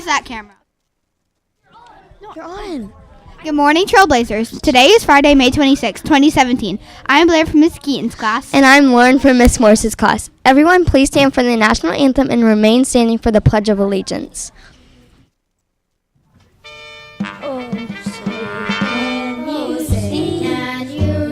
Where's that camera? You're on. Good morning, Trailblazers. Today is Friday, May 26, 2017. I'm Blair from Miss Keaton's class. And I'm Lauren from Miss Morse's class. Everyone, please stand for the national anthem and remain standing for the Pledge of Allegiance. Oh, say, can you see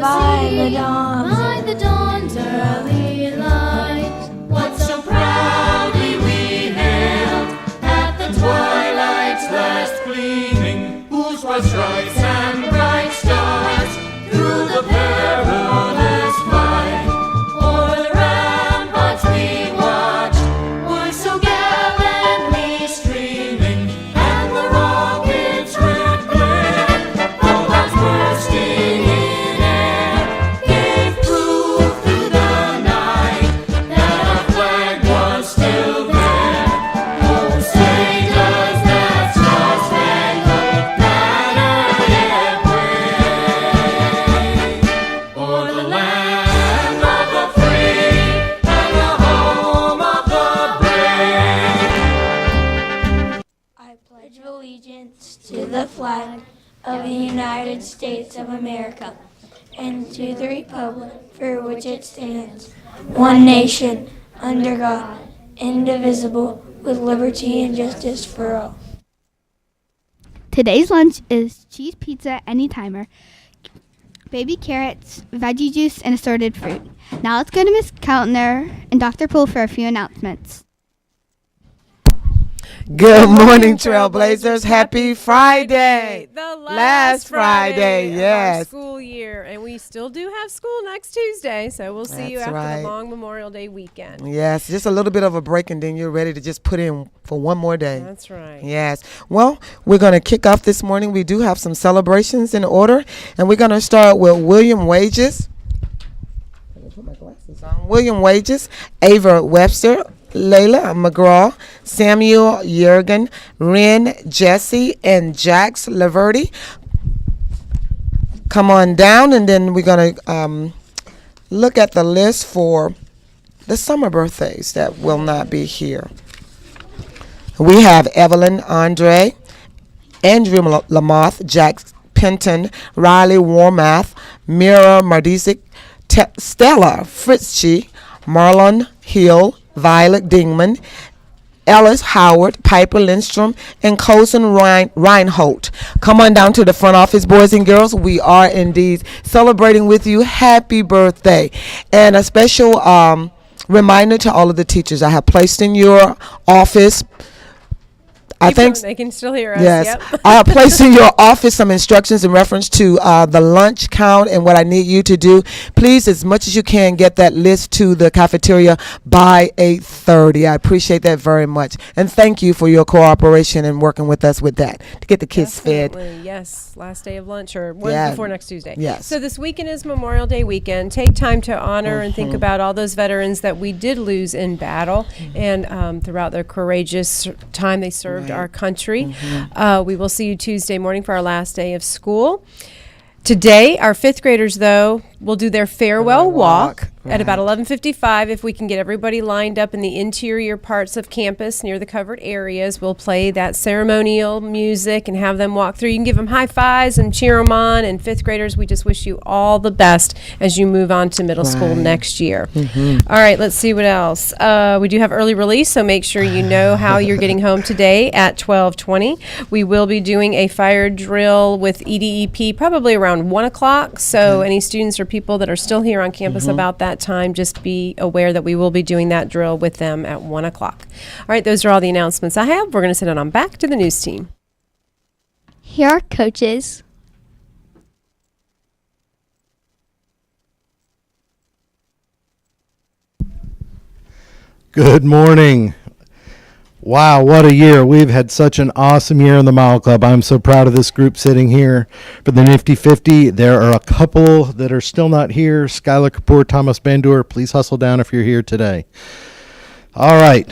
by the dawn's early light what so proudly we hailed at the twilight's last gleaming, whose broad stripes and bright stars through the perilous fight o'er the ramparts we watched were so gallantly streaming, and the rockets' red glare, the bombs bursting in air, gave proof through the night that our flag was still there. Oh, say does that star-spangled banner yet wave o'er the land of the free and the home of the brave? I pledge allegiance to the flag of the United States of America and to the republic for which it stands, one nation, under God, indivisible, with liberty and justice for all. Today's lunch is cheese pizza anytimer, baby carrots, veggie juice, and assorted fruit. Now let's go to Miss Keltner and Dr. Poole for a few announcements. Good morning, Trailblazers. Happy Friday. The Last Friday, of yes. our school year. And we still do have school next Tuesday, so we'll see you That's after right. the long Memorial Day weekend. Yes, just a little bit of a break, and then you're ready to just put in for one more day. That's right. Yes. Well, we're going to kick off this morning. We do have some celebrations in order, and we're going to start with William Wages. Let me put my glasses on. William Wages, Ava Webster, Layla McGraw, Samuel Yergin, Ren Jesse, and Jax Laverty. Come on down, and then we're going to look at the list for the summer birthdays that will not be here. We have Evelyn Andre, Andrew Lamoth, Jack Penton, Riley Warmath, Mira Mardisic, Stella Fritzsche, Marlon Hill, Violet Dingman, Ellis Howard, Piper Lindstrom, and Colson Reinholt. Come on down to the front office, boys and girls. We are indeed celebrating with you. Happy birthday. And a special reminder to all of the teachers I have placed in your office. I think They can still hear us. yes. Yep. I have placed in your office some instructions in reference to the lunch count and what I need you to do. Please, as much as you can, get that list to the cafeteria by 8:30. I appreciate that very much. And thank you for your cooperation and working with us with that to get the kids fed. Definitely, yes. Last day of lunch or one Yeah. before next Tuesday. Yes. So this weekend is Memorial Day weekend. Take time to honor and think about all those veterans that we did lose in battle and throughout their courageous time they served our country. We will see you Tuesday morning for our last day of school. Today, our fifth graders, though, will do their farewell walk at about 11:55. If we can get everybody lined up in the interior parts of campus near the covered areas, we'll play that ceremonial music and have them walk through. You can give them high fives and cheer them on. And fifth graders, we just wish you all the best as you move on to middle school next year. All right, let's see what else. We do have early release, so make sure you know how you're getting home today at 12:20. We will be doing a fire drill with EDEP probably around 1 o'clock. So any students or people that are still here on campus about that time, just be aware that we will be doing that drill with them at 1 o'clock. All right, those are all the announcements I have. We're going to send it on back to the news team. Here are coaches. Good morning. Wow, what a year. We've had such an awesome year in the Mile Club. I'm so proud of this group sitting here for the Nifty 50. There are a couple that are still not here. Skylar Kapoor, Thomas Bandur, please hustle down if you're here today. All right.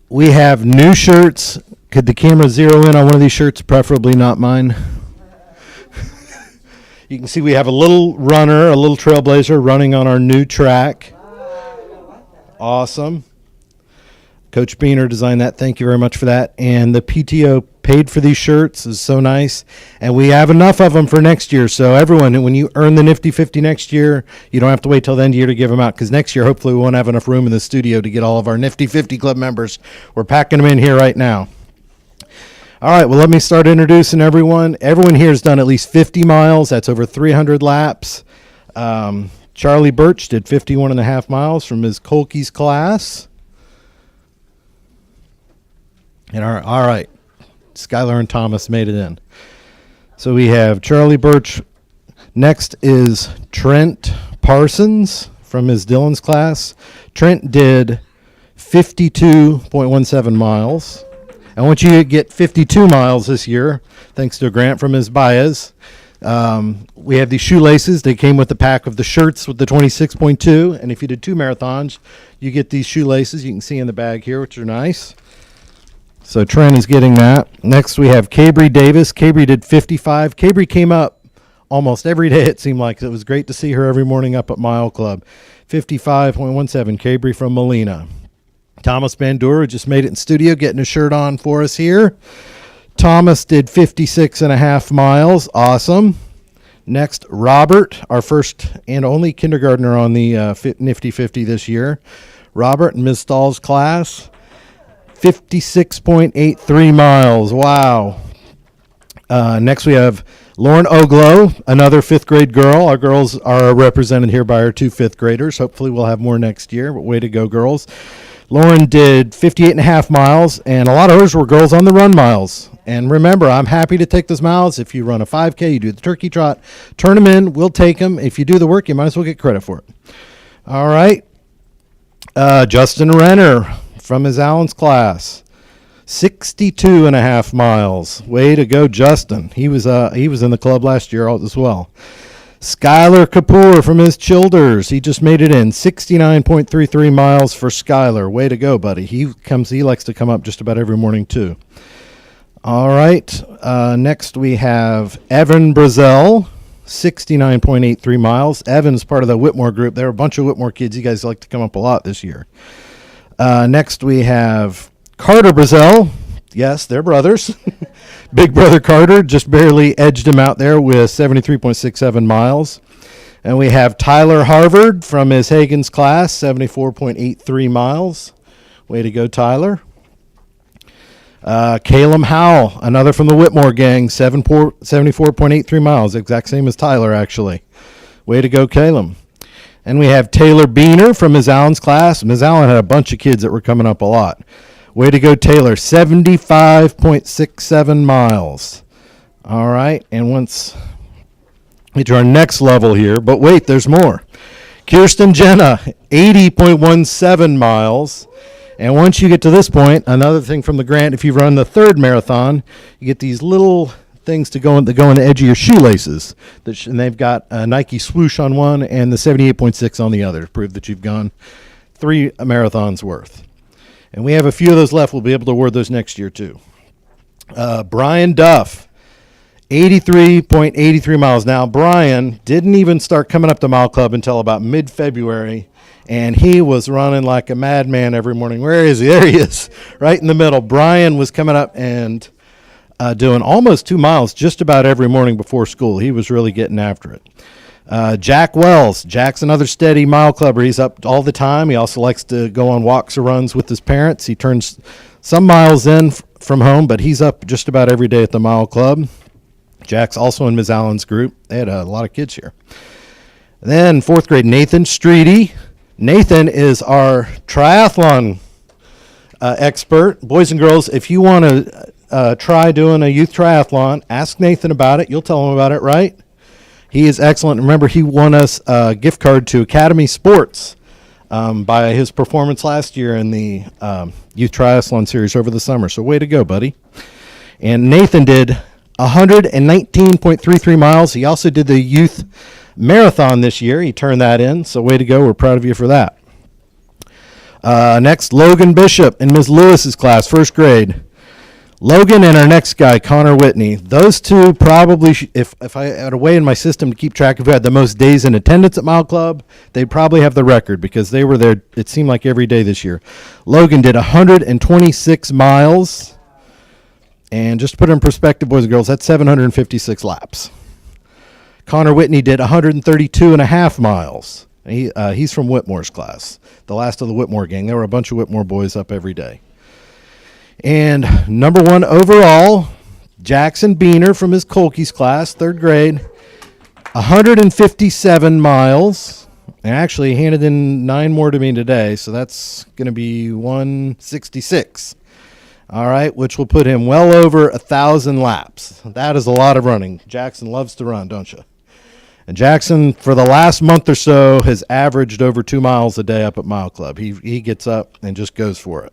We have new shirts. Could the camera zero in on one of these shirts? Preferably not mine. You can see we have a little runner, a little trailblazer running on our new track. Awesome. Coach Beaner designed that. Thank you very much for that. And the PTO paid for these shirts. Is so nice. And we have enough of them for next year. So everyone, when you earn the Nifty 50 next year, you don't have to wait till the end of the year to give them out, because next year, hopefully, we won't have enough room in the studio to get all of our Nifty 50 Club members. We're packing them in here right now. All right, well, let me start introducing everyone. Everyone here has done at least 50 miles. That's over 300 laps. Charlie Birch did 51 and a half miles from Ms. Kolke's class. And all right, Skylar and Thomas made it in. So we have Charlie Birch. Next is Trent Parsons from Ms. Dillon's class. Trent did 52.17 miles. And once you get 52 miles this year, thanks to a grant from Ms. Baez, we have these shoelaces. They came with the pack of the shirts with the 26.2. And if you did 2 marathons, you get these shoelaces. You can see in the bag here, which are nice. So Trent is getting that. Next, we have Cabry Davis. Cabry did 55. Cabry came up almost every day, it seemed like. It was great to see her every morning up at Mile Club. 55.17, Cabry from Molina. Thomas Bandura just made it in studio, getting a shirt on for us here. Thomas did 56 and a half miles. Awesome. Next, Robert, our first and only kindergartner on the Nifty 50 this year. Robert in Ms. Stahl's class. 56.83 miles. Wow. Next we have Lauren Oglow, another 5th grade girl. Our girls are represented here by our 2 5th graders. Hopefully we'll have more next year, but way to go, girls. Lauren did 58 and a half miles, and a lot of hers were girls on the run miles. And remember, I'm happy to take those miles. If you run a 5K, you do the turkey trot, turn them in, we'll take them. If you do the work, you might as well get credit for it. All right. Justin Renner from Ms. Allen's class, 62 and a half miles. Way to go, Justin. He was in the club last year as well. Skylar Kapoor from Ms. Childers. He just made it in, 69.33 miles for Skylar. Way to go, buddy. He likes to come up just about every morning too. All right. Next we have Evan Brazel, 69.83 miles. Evan's part of the Whitmore group. There are a bunch of Whitmore kids. You guys like to come up a lot this year. Next we have Carter Brazel. Yes, they're brothers. Big brother Carter just barely edged him out there with 73.67 miles. And we have Tyler Harvard from Ms. Hagen's class, 74.83 miles. Way to go, Tyler. Caleb Howell, another from the Whitmore gang, 74.83 miles, exact same as Tyler, actually. Way to go, Caleb. And we have Taylor Beaner from Ms. Allen's class. Ms. Allen had a bunch of kids that were coming up a lot. Way to go, Taylor. 75.67 miles. All right. And once we get to our next level here, but wait, there's more. Kirsten Jenna, 80.17 miles. And once you get to this point, another thing from the grant, if you run the 3rd marathon, you get these little things to go on the edge of your shoelaces. And they've got a Nike swoosh on one and the 78.6 on the other to prove that you've gone 3 marathons worth. And we have a few of those left. We'll be able to award those next year too. Brian Duff, 83.83 miles. Now, Brian didn't even start coming up to Mile Club until about mid-February, and he was running like a madman every morning. Where is he? There he is, right in the middle. Brian was coming up and doing almost 2 miles just about every morning before school. He was really getting after it. Jack Wells. Jack's another steady mile clubber. He's up all the time. He also likes to go on walks or runs with his parents. He turns some miles in from home, but he's up just about every day at the Mile Club. Jack's also in Ms. Allen's group. They had a lot of kids here. Then 4th grade, Nathan Streety. Nathan is our triathlon expert. Boys and girls, if you want to try doing a youth triathlon, ask Nathan about it. You'll tell him about it, right? He is excellent. Remember, he won us a gift card to Academy Sports by his performance last year in the Youth Triathlon Series over the summer. So way to go, buddy. And Nathan did 119.33 miles. He also did the Youth Marathon this year. He turned that in. So way to go. We're proud of you for that. Next, Logan Bishop in Ms. Lewis's class, 1st grade. Logan and our next guy, Connor Whitney. Those two probably, if I had a way in my system to keep track of who had the most days in attendance at Mile Club, they'd probably have the record because they were there, it seemed like every day this year. Logan did 126 miles. And just to put it in perspective, boys and girls, that's 756 laps. Connor Whitney did 132 and a half miles. He's from Whitmore's class, the last of the Whitmore gang. There were a bunch of Whitmore boys up every day. And number one overall, Jackson Beener from his Colkey's class, third grade, 157 miles. And actually he handed in 9 more to me today, so that's going to be 166. All right, which will put him well over 1,000 laps. That is a lot of running. Jackson loves to run, don't you? And Jackson, for the last month or so, has averaged over 2 miles a day up at Mile Club. He gets up and just goes for it.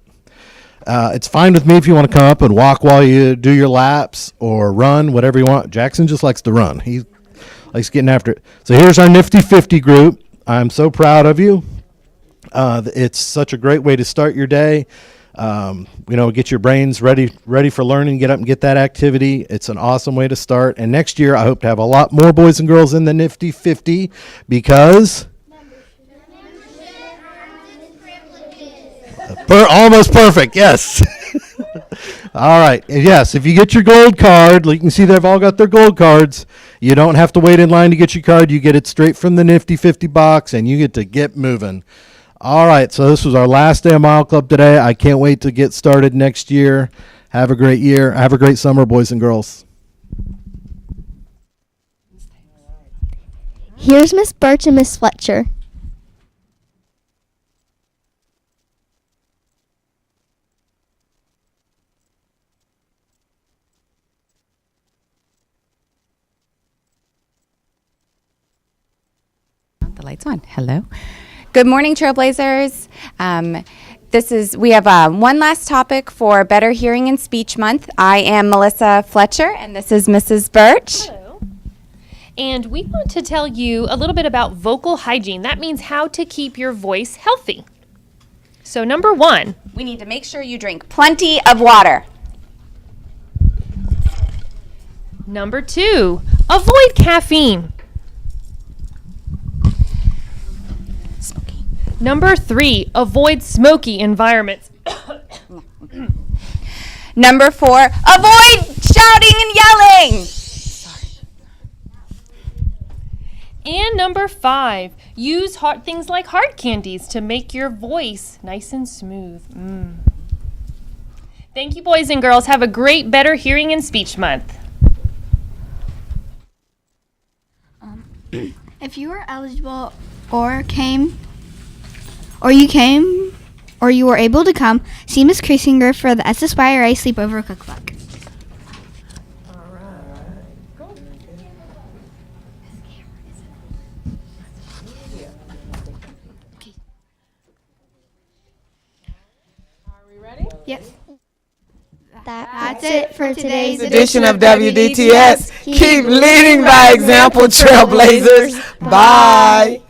It's fine with me if you want to come up and walk while you do your laps or run, whatever you want. Jackson just likes to run. He likes getting after it. So here's our Nifty 50 group. I'm so proud of you. It's such a great way to start your day. Get your brains ready for learning, get up and get that activity. It's an awesome way to start. And next year, I hope to have a lot more boys and girls in the Nifty 50 because almost perfect, yes. All right, yes, if you get your gold card, you can see they've all got their gold cards. You don't have to wait in line to get your card. You get it straight from the Nifty 50 box, and you get to get moving. All right, so this was our last day of Mile Club today. I can't wait to get started next year. Have a great year. Have a great summer, boys and girls. Here's Miss Birch and Miss Fletcher. The lights on. Hello. Good morning, Trailblazers. We have one last topic for Better Hearing and Speech Month. I am Melissa Fletcher, and this is Mrs. Birch. Hello. And we want to tell you a little bit about vocal hygiene. That means how to keep your voice healthy. So number 1, we need to make sure you drink plenty of water. Number 2, avoid caffeine. Number 3, avoid smoky environments. Number 4, avoid shouting and yelling. And number 5, use things like hard candies to make your voice nice and smooth. Thank you, boys and girls. Have a great Better Hearing and Speech Month. If you were eligible or you were able to come, see Miss Kreisinger for the SSYRA Sleepover Cookbook. Are we ready? Yes. That's it for today's Edition of WDTS. Keep leading by example, Trailblazers. Bye.